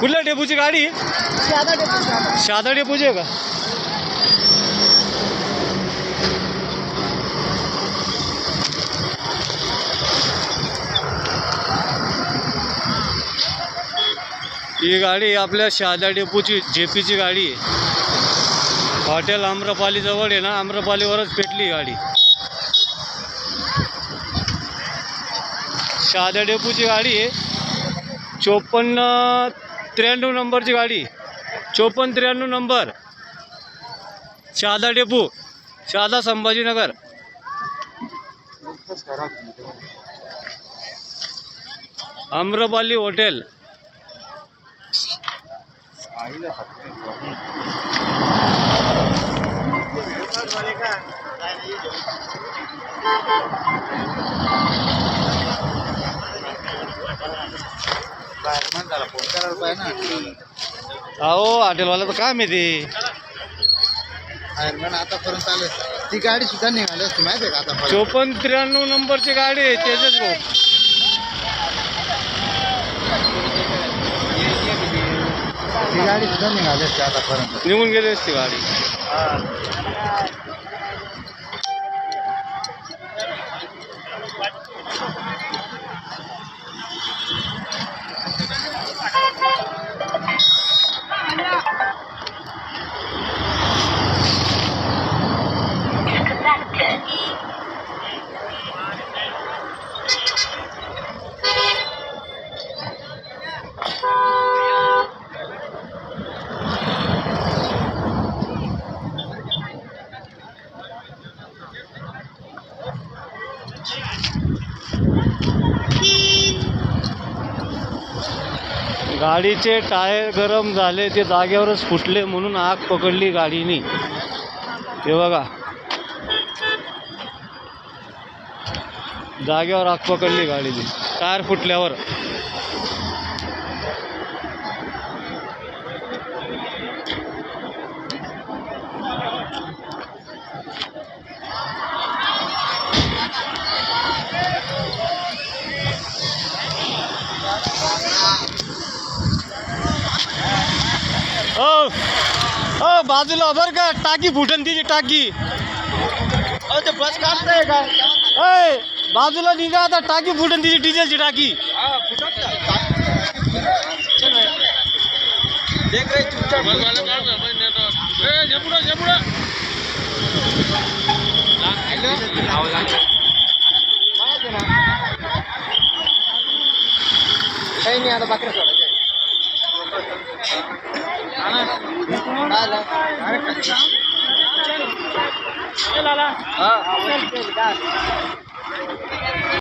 कुठल्या डेपोची गाडी? शहादा डेपोची आहे का? ही गाडी आपल्या शहादा डेपोची जेपीची गाडी आहे. हॉटेल आम्रपाली जवळ आहे ना, आम्रपालीवरच पेटली गाडी. शहादा डेपोची गाडी आहे. 5493 नंबरची गाडी. 5493 number, Shahada depot, Shahada Sambhajinagar. Amrapali hotel. अहो हॉटेलवाल्याचं काम आहे ते. आतापर्यंत आलं ती गाडी सुद्धा निघाली असते माहिती आहे का? आता 5493 नंबरची गाडी आहे त्याच्याच भाऊ. ती गाडी सुद्धा निघाली असते आतापर्यंत. निघून गेली असती गाडी. गाडीचे टायर गरम झाले, ते जागेवरच फुटले म्हणून आग पकडली गाडीने. हे बघा, जागेवर आग पकडली गाडीने टायर फुटल्यावर. ओ बाजूला बर का, टाकी फुटन तिची टाकी. ते बस काढताय का? अय बाजूला निघा आता, टाकी फुटन तिची डिझेलची टाकी. काही नाही, आता बाकी सोडायचं.